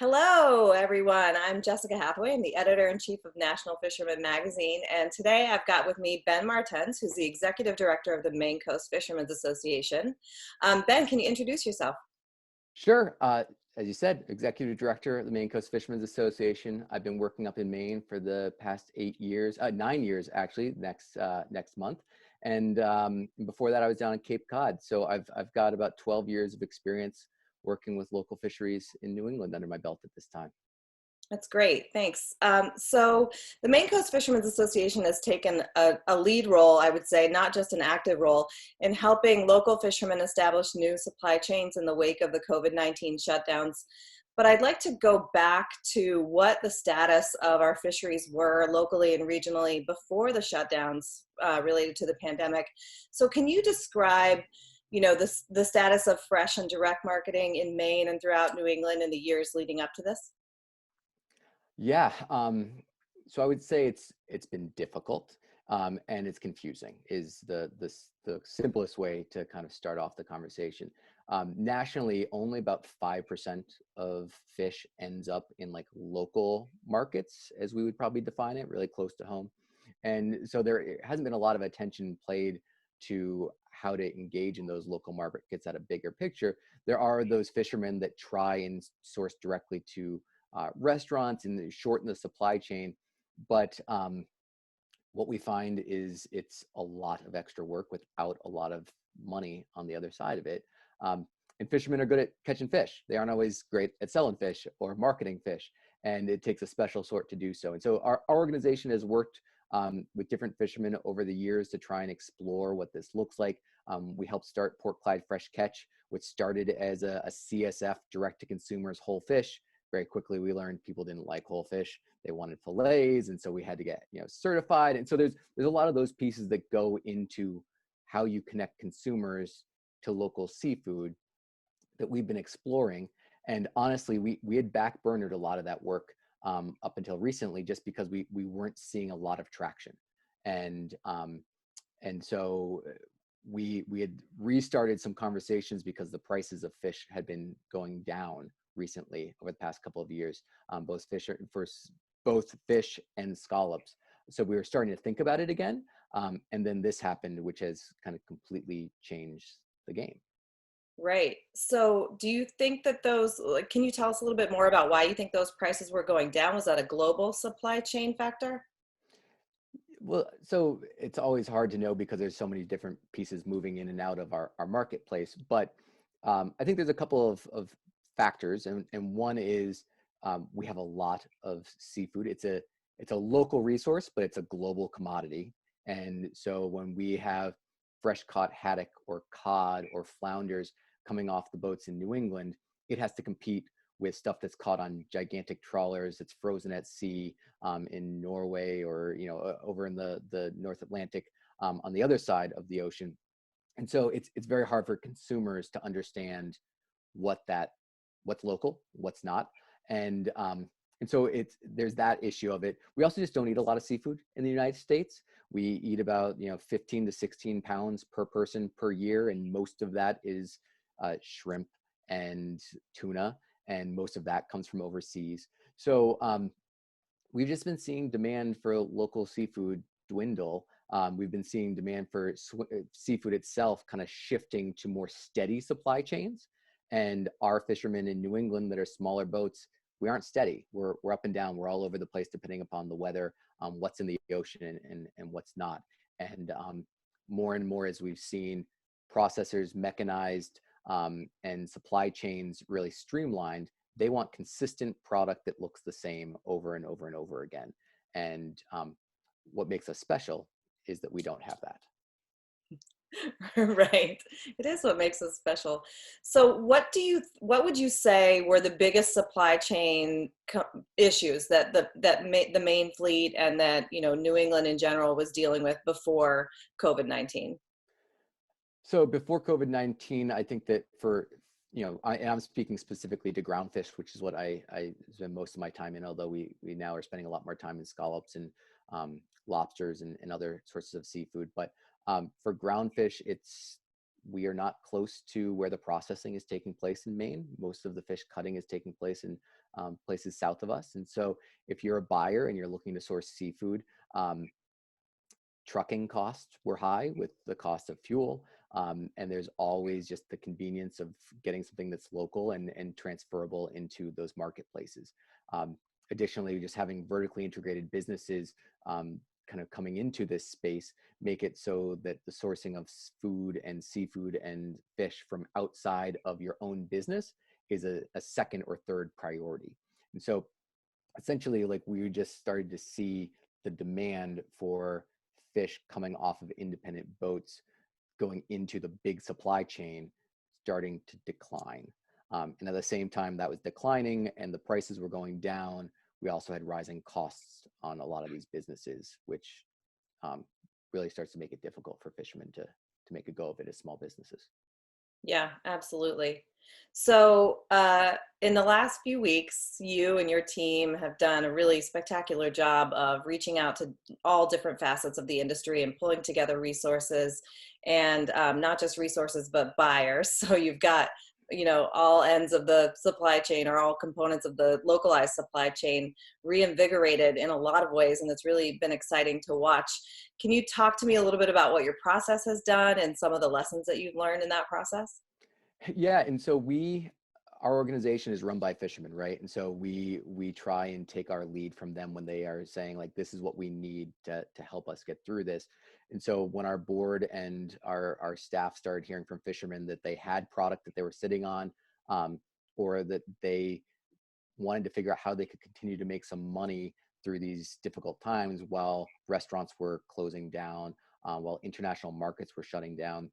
Hello, everyone. I'm Jessica Hathaway. I'm the editor-in-chief of National Fisherman magazine. And today I've got with me Ben Martens, who's the executive director of the Maine Coast Fishermen's Association. Ben, can you introduce yourself? Sure. As you said, Executive Director of the Maine Coast Fishermen's Association. I've been working up in Maine for the past 8 years, 9 years actually, next month. And before that, I was down in Cape Cod. So I've got about 12 years of experience working with local fisheries in New England under my belt at this time. That's great. Thanks. So the Maine Coast Fishermen's Association has taken a lead role, I would say, not just an active role, in helping local fishermen establish new supply chains in the wake of the COVID-19 shutdowns. But I'd like to go back to what the status of our fisheries were locally and regionally before the shutdowns related to the pandemic. So can you describe, the status of fresh and direct marketing in Maine and throughout New England in the years leading up to this? Yeah. So I would say it's been difficult, and it's confusing is the simplest way to kind of start off the conversation. Nationally, only about 5% of fish ends up in like local markets, as we would probably define it, really close to home. And so there hasn't been a lot of attention played to how to engage in those local markets at a bigger picture. There are those fishermen that try and source directly to restaurants and shorten the supply chain. But what we find is it's a lot of extra work without a lot of money on the other side of it. And fishermen are good at catching fish. They aren't always great at selling fish or marketing fish. And it takes a special sort to do so. And so our organization has worked with different fishermen over the years to try and explore what this looks like. We helped start Port Clyde Fresh Catch, which started as a CSF, direct to consumers whole fish. Very quickly we learned people didn't like whole fish. They wanted fillets, and so we had to get certified. And so there's a lot of those pieces that go into how you connect consumers to local seafood that we've been exploring. And honestly, we had backburnered a lot of that work up until recently, just because we weren't seeing a lot of traction. And so we had restarted some conversations because the prices of fish had been going down recently over the past couple of years, both fish and scallops. So we were starting to think about it again. And then this happened, which has kind of completely changed the game. Right. So do you think that can you tell us a little bit more about why you think those prices were going down? Was that a global supply chain factor? Well, so it's always hard to know because there's so many different pieces moving in and out of our marketplace. But I think there's a couple of factors, and one is we have a lot of seafood. It's a local resource, but it's a global commodity. And so when we have fresh caught haddock or cod or flounders coming off the boats in New England, it has to compete with stuff that's caught on gigantic trawlers, that's frozen at sea in Norway, or over in the North Atlantic on the other side of the ocean. And so it's very hard for consumers to understand what's local, what's not. And so there's that issue of it. We also just don't eat a lot of seafood in the United States. We eat about 15 to 16 pounds per person per year, and most of that is shrimp and tuna, and most of that comes from overseas. So we've just been seeing demand for local seafood dwindle. We've been seeing demand for seafood itself kind of shifting to more steady supply chains. And our fishermen in New England that are smaller boats, we aren't steady. We're up and down. We're all over the place depending upon the weather, what's in the ocean and what's not. And more and more as we've seen processors mechanized and supply chains really streamlined, they want consistent product that looks the same over and over and over again. And what makes us special is that we don't have that. Right. It is what makes us special. So what would you say were the biggest supply chain issues that the Maine fleet and that, New England in general was dealing with before COVID-19? So before COVID-19, I think that and I'm speaking specifically to groundfish, which is what I spend most of my time in, although we now are spending a lot more time in scallops and lobsters and other sorts of seafood. But for groundfish, it's we are not close to where the processing is taking place in Maine. Most of the fish cutting is taking place in places south of us. And so if you're a buyer and you're looking to source seafood, trucking costs were high with the cost of fuel. And there's always just the convenience of getting something that's local and transferable into those marketplaces. Additionally, just having vertically integrated businesses kind of coming into this space make it so that the sourcing of food and seafood and fish from outside of your own business is a second or third priority. And so essentially, like, we just started to see the demand for fish coming off of independent boats going into the big supply chain starting to decline. And at the same time that was declining and the prices were going down, we also had rising costs on a lot of these businesses, which really starts to make it difficult for fishermen to make a go of it as small businesses. Yeah, absolutely. So, in the last few weeks, you and your team have done a really spectacular job of reaching out to all different facets of the industry and pulling together resources, and not just resources, but buyers. So you've got, all ends of the supply chain or all components of the localized supply chain reinvigorated in a lot of ways. And it's really been exciting to watch. Can you talk to me a little bit about what your process has done and some of the lessons that you've learned in that process? Yeah, and so our organization is run by fishermen, right? And so we try and take our lead from them when they are saying, like, this is what we need to help us get through this. And so when our board and our staff started hearing from fishermen that they had product that they were sitting on, or that they wanted to figure out how they could continue to make some money through these difficult times while restaurants were closing down, while international markets were shutting down,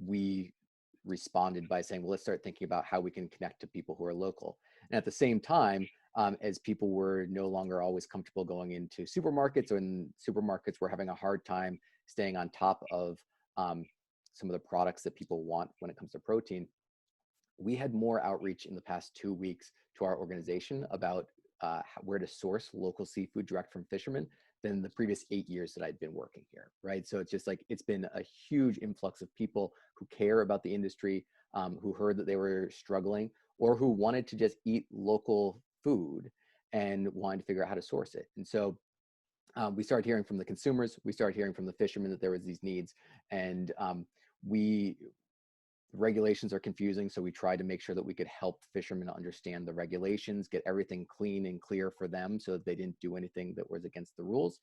we responded by saying, well, let's start thinking about how we can connect to people who are local. And at the same time, as people were no longer always comfortable going into supermarkets, and supermarkets were having a hard time staying on top of some of the products that people want when it comes to protein, we had more outreach in the past 2 weeks to our organization about where to source local seafood direct from fishermen than the previous 8 years that I'd been working here, right? So it's just like, it's been a huge influx of people who care about the industry, who heard that they were struggling, or who wanted to just eat local food and wanted to figure out how to source it. And so we started hearing from the consumers, we started hearing from the fishermen that there was these needs, and we regulations are confusing, so we tried to make sure that we could help fishermen understand the regulations, get everything clean and clear for them so that they didn't do anything that was against the rules,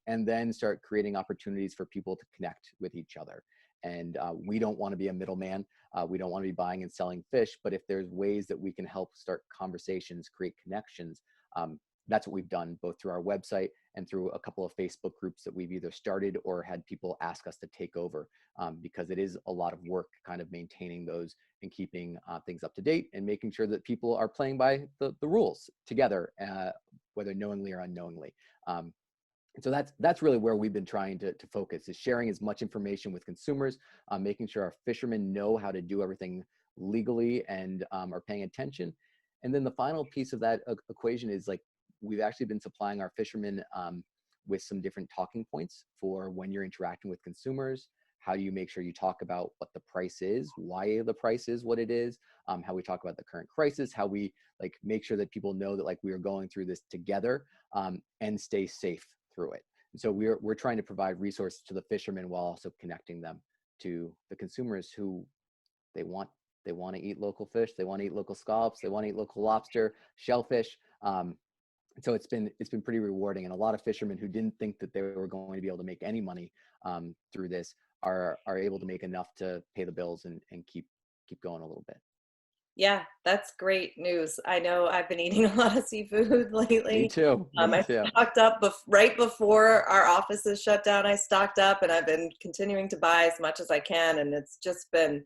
and then start creating opportunities for people to connect with each other. And we don't want to be a middleman. We don't want to be buying and selling fish, but if there's ways that we can help start conversations, create connections, that's what we've done, both through our website and through a couple of Facebook groups that we've either started or had people ask us to take over, because it is a lot of work kind of maintaining those and keeping things up to date and making sure that people are playing by the rules together, whether knowingly or unknowingly. And so that's really where we've been trying to focus, is sharing as much information with consumers, making sure our fishermen know how to do everything legally and are paying attention. And then the final piece of that equation is, like, we've actually been supplying our fishermen with some different talking points for when you're interacting with consumers. How do you make sure you talk about what the price is, why the price is what it is, how we talk about the current crisis, how we, like, make sure that people know that, like, we are going through this together, and stay safe through it. And so we're trying to provide resources to the fishermen while also connecting them to the consumers who they want. They want to eat local fish. They want to eat local scallops. They want to eat local lobster, shellfish. So it's been pretty rewarding, and a lot of fishermen who didn't think that they were going to be able to make any money through this are able to make enough to pay the bills and keep going a little bit. Yeah, that's great news. I know I've been eating a lot of seafood Me lately. too. Me I too. stocked up right before our offices shut down. I stocked up, and I've been continuing to buy as much as I can. And it's just been,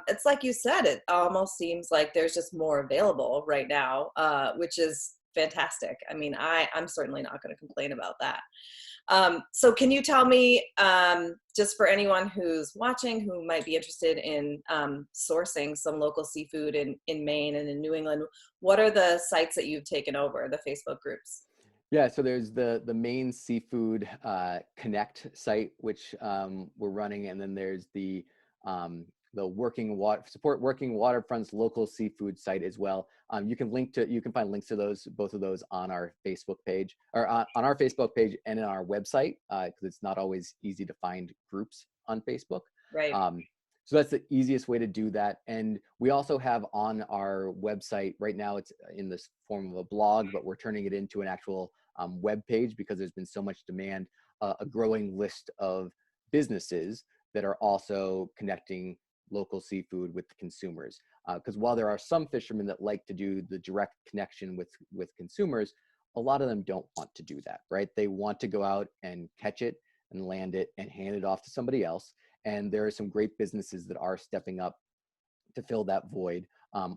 it's like you said, it almost seems like there's just more available right now, which is fantastic. I mean, I'm certainly not going to complain about that. So can you tell me, just for anyone who's watching who might be interested in sourcing some local seafood in Maine and in New England, what are the sites that you've taken over, the Facebook groups? Yeah, so there's the Maine Seafood Connect site, which we're running, and then there's the Working Water Support Working Waterfronts local seafood site as well. You can find links to those, both of those, on our Facebook page, or on our Facebook page and in our website, because it's not always easy to find groups on Facebook. Right. Um, so that's the easiest way to do that. And we also have on our website right now, it's in this form of a blog, but we're turning it into an actual web page because there's been so much demand, a growing list of businesses that are also connecting local seafood with consumers. Because while there are some fishermen that like to do the direct connection with consumers, a lot of them don't want to do that, right? They want to go out and catch it and land it and hand it off to somebody else. And there are some great businesses that are stepping up to fill that void,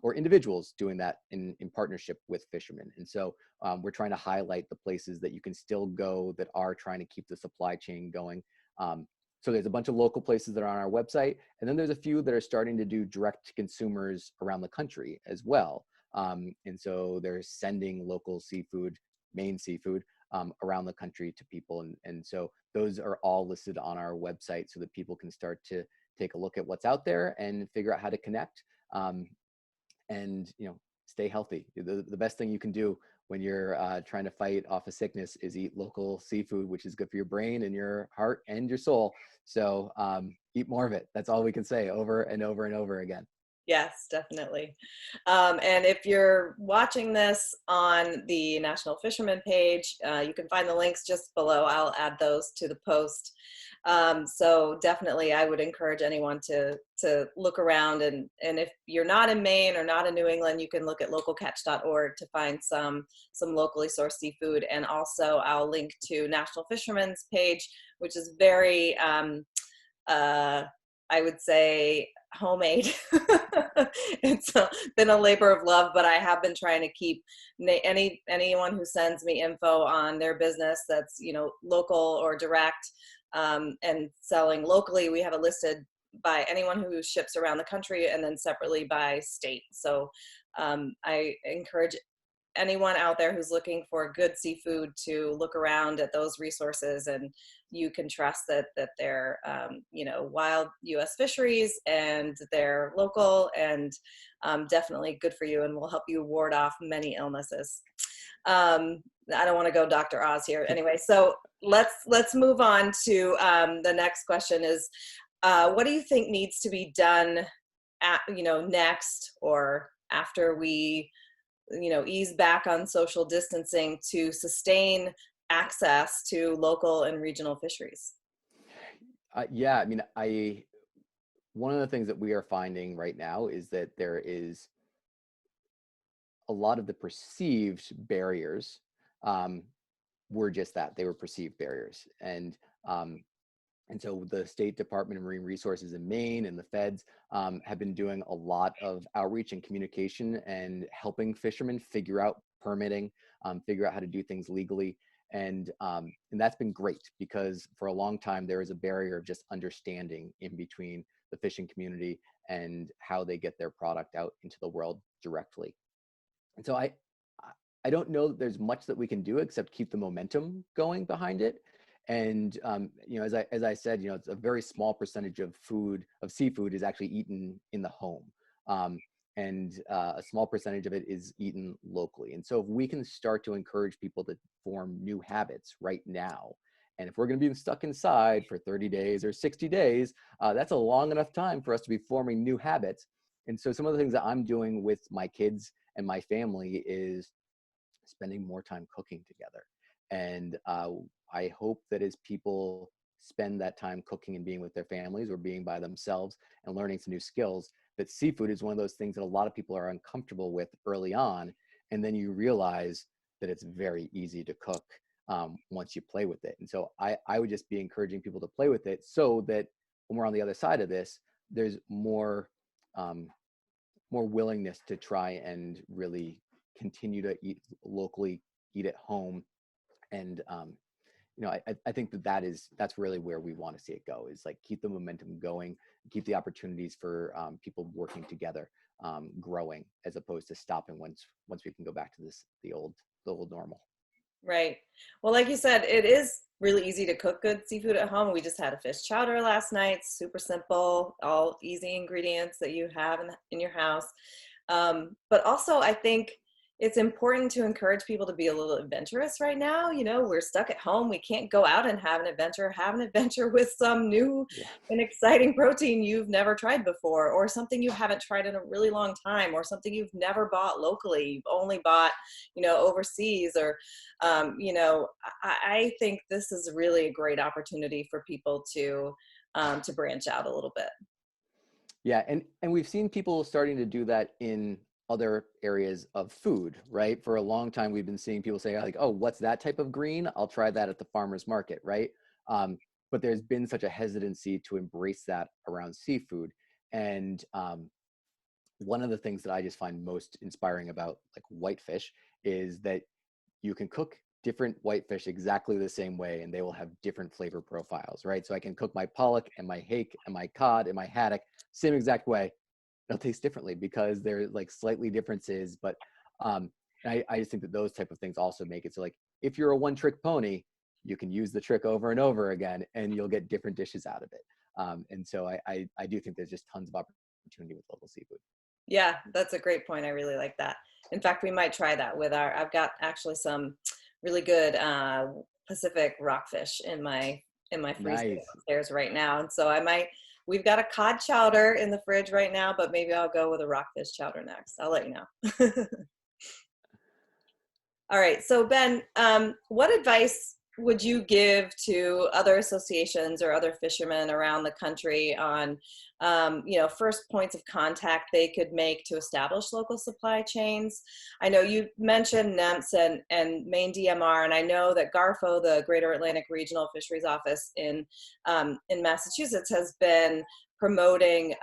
or individuals doing that in partnership with fishermen. And so we're trying to highlight the places that you can still go that are trying to keep the supply chain going. So there's a bunch of local places that are on our website, and then there's a few that are starting to do direct to consumers around the country as well. And so they're sending local seafood, Maine seafood, around the country to people. And so those are all listed on our website so that people can start to take a look at what's out there and figure out how to connect, and stay healthy. The best thing you can do when you're trying to fight off a sickness is eat local seafood, which is good for your brain and your heart and your soul. So eat more of it. That's all we can say over and over and over again. Yes, definitely. And if you're watching this on the National Fisherman page, you can find the links just below. I'll add those to the post. So definitely, I would encourage anyone to look around, and if you're not in Maine or not in New England, you can look at localcatch.org to find some locally sourced seafood. And also, I'll link to National Fisherman's page, which is very uh, I would say homemade. It's been a labor of love, but I have been trying to keep anyone who sends me info on their business that's local or direct, and selling locally. We have it listed by anyone who ships around the country, and then separately by state. So I encourage anyone out there who's looking for good seafood to look around at those resources, and you can trust that they're wild U.S. fisheries, and they're local, and definitely good for you, and will help you ward off many illnesses. I don't want to go Dr. Oz here. Anyway, so let's move on to the next question is, what do you think needs to be done next, or after we ease back on social distancing, to sustain access to local and regional fisheries? Yeah, I mean, one of the things that we are finding right now is that there is a lot of the perceived barriers, were just that, they were perceived barriers. And so the State Department of Marine Resources in Maine and the feds have been doing a lot of outreach and communication and helping fishermen figure out permitting, figure out how to do things legally. And that's been great, because for a long time there is a barrier of just understanding in between the fishing community and how they get their product out into the world directly. And so I don't know that there's much that we can do except keep the momentum going behind it. And as I said, it's a very small percentage of seafood is actually eaten in the home, and a small percentage of it is eaten locally. And so if we can start to encourage people to form new habits right now, and if we're going to be stuck inside for 30 days or 60 days, that's a long enough time for us to be forming new habits. And so some of the things that I'm doing with my kids and my family is spending more time cooking together. And I hope that as people spend that time cooking and being with their families or being by themselves and learning some new skills, that seafood is one of those things that a lot of people are uncomfortable with early on. And then you realize that it's very easy to cook once you play with it. And so I would just be encouraging people to play with it, so that when we're on the other side of this, there's more willingness to try and really continue to eat locally, eat at home. And I think that's really where we want to see it go, is like keep the momentum going, keep the opportunities for people working together growing, as opposed to stopping once we can go back to the old normal. Right. Well, like you said, it is really easy to cook good seafood at home. We just had a fish chowder last night, super simple, all easy ingredients that you have in your house. But also, I think it's important to encourage people to be a little adventurous right now. You know, we're stuck at home. We can't go out and have an adventure. Have an adventure with some new Yeah. and exciting protein you've never tried before, or something you haven't tried in a really long time, or something you've never bought locally. You've only bought, overseas, or I think this is really a great opportunity for people to branch out a little bit. Yeah, and we've seen people starting to do that in other areas of food, right? For a long time, we've been seeing people say like, "Oh, what's that type of green? I'll try that at the farmer's market," right? Um, but there's been such a hesitancy to embrace that around seafood, and one of the things that I just find most inspiring about like whitefish is that you can cook different whitefish exactly the same way and they will have different flavor profiles, right? So I can cook my pollock and my hake and my cod and my haddock same exact way. They'll taste differently because they're like slightly differences. But um, I just think that those type of things also make it so like if you're a one-trick pony, you can use the trick over and over again and you'll get different dishes out of it. And so I do think there's just tons of opportunity with local seafood. Yeah, that's a great point. I really like that. In fact, we might try that with I've got actually some really good Pacific rockfish in my freezer Nice. upstairs right now, and so I might. We've got a cod chowder in the fridge right now, but maybe I'll go with a rockfish chowder next. I'll let you know. All right. So Ben, what advice would you give to other associations or other fishermen around the country on, first points of contact they could make to establish local supply chains? I know you mentioned NEMS and Maine DMR, and I know that GARFO, the Greater Atlantic Regional Fisheries Office in Massachusetts, has been promoting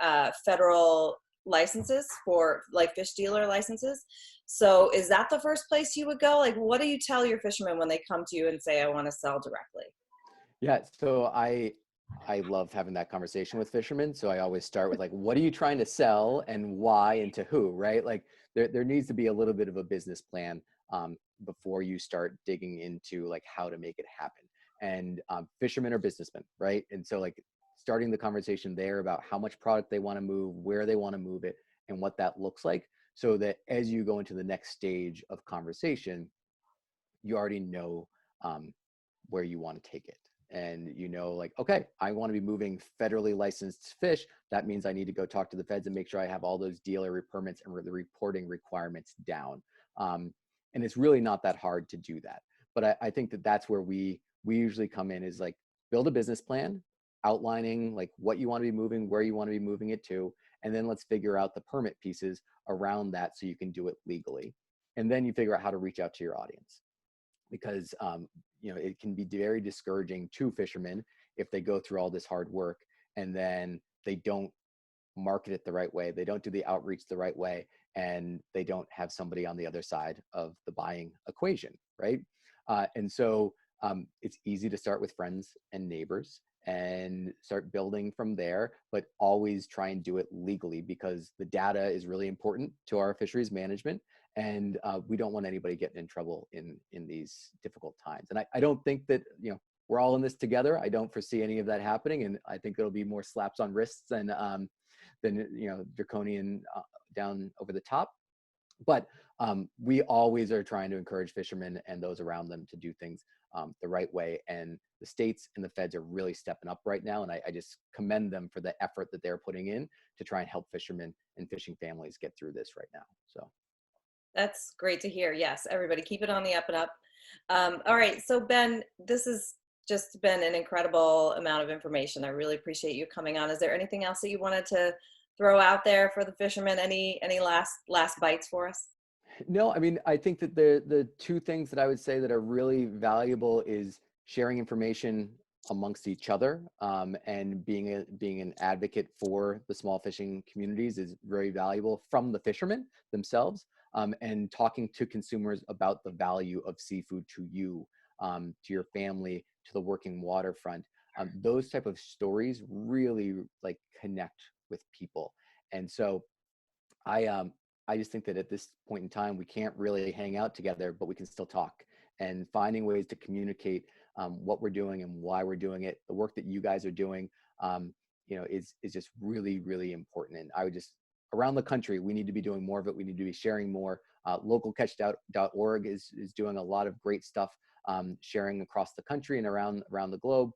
federal licenses for like fish dealer licenses. So is that the first place you would go? Like, what do you tell your fishermen when they come to you and say, I want to sell directly? Yeah, so I love having that conversation with fishermen. So I always start with like, what are you trying to sell and why and to who, right? Like there needs to be a little bit of a business plan before you start digging into like how to make it happen. And fishermen are businessmen, right? And so like starting the conversation there about how much product they want to move, where they want to move it, and what that looks like, so that as you go into the next stage of conversation, you already know um, where you want to take it. And you know, like, okay, I want to be moving federally licensed fish. That means I need to go talk to the feds and make sure I have all those dealer permits and the reporting requirements down. And it's really not that hard to do that. But I think that that's where we usually come in is like build a business plan, outlining like what you want to be moving, where you want to be moving it to, and then let's figure out the permit pieces around that so you can do it legally. And then you figure out how to reach out to your audience because it can be very discouraging to fishermen if they go through all this hard work and then they don't market it the right way, they don't do the outreach the right way, and they don't have somebody on the other side of the buying equation, right? And so it's easy to start with friends and neighbors and start building from there, but always try and do it legally because the data is really important to our fisheries management, and we don't want anybody getting in trouble in these difficult times. And I don't think that we're all in this together. I don't foresee any of that happening, and I think it'll be more slaps on wrists than draconian down over the top. But we always are trying to encourage fishermen and those around them to do things the right way. And the states and the feds are really stepping up right now. And I just commend them for the effort that they're putting in to try and help fishermen and fishing families get through this right now. So That's great to hear. Yes, everybody keep it on the up and up. All right. So Ben, this has just been an incredible amount of information. I really appreciate you coming on. Is there anything else that you wanted to throw out there for the fishermen? Any last bites for us? no, I mean, I think that the two things that I would say that are really valuable is sharing information amongst each other, and being an advocate for the small fishing communities is very valuable from the fishermen themselves, and talking to consumers about the value of seafood to you, to your family, to the working waterfront. Those type of stories really like connect with people, and so I I just think that at this point in time, we can't really hang out together, but we can still talk. and finding ways to communicate what we're doing and why we're doing it. The work that you guys are doing, is just really, really important. And I would just, around the country, we need to be doing more of it. We need to be sharing more. Localcatch.org is doing a lot of great stuff, sharing across the country and around the globe.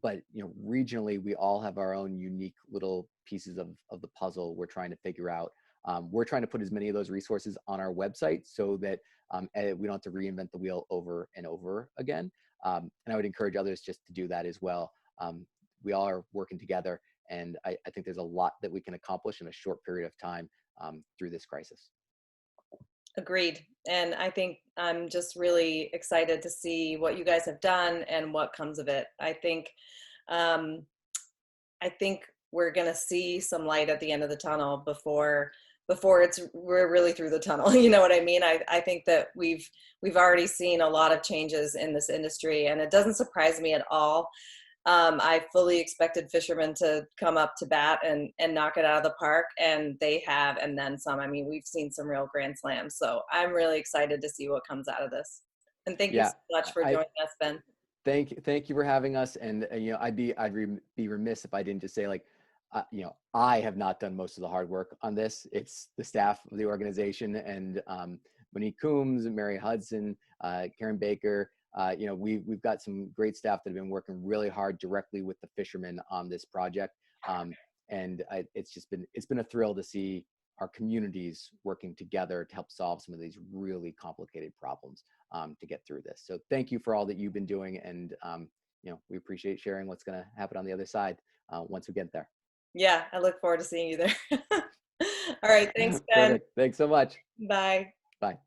But regionally, we all have our own unique little pieces of the puzzle we're trying to figure out. We're trying to put as many of those resources on our website so that we don't have to reinvent the wheel over and over again. And I would encourage others just to do that as well. We all are working together, and I think there's a lot that we can accomplish in a short period of time through this crisis. Agreed. And I think I'm just really excited to see what you guys have done and what comes of it. Um, I think we're going to see some light at the end of the tunnel before we're really through the tunnel. You know what I mean? I think that we've already seen a lot of changes in this industry, and it doesn't surprise me at all. I fully expected Fisherman to come up to bat and knock it out of the park, and they have, and then some. I mean, we've seen some real grand slams, so I'm really excited to see what comes out of this. And thank you Yeah, so much for I joining us, Ben. thank you for having us. And be remiss if I didn't just say, like, I have not done most of the hard work on this. It's the staff of the organization, and Monique Coombs, Mary Hudson, Karen Baker. We've got some great staff that have been working really hard directly with the fishermen on this project. It's been a thrill to see our communities working together to help solve some of these really complicated problems to get through this. So thank you for all that you've been doing, and we appreciate sharing what's going to happen on the other side once we get there. Yeah, I look forward to seeing you there. All right, thanks, Ben. Perfect. Thanks so much. Bye. Bye.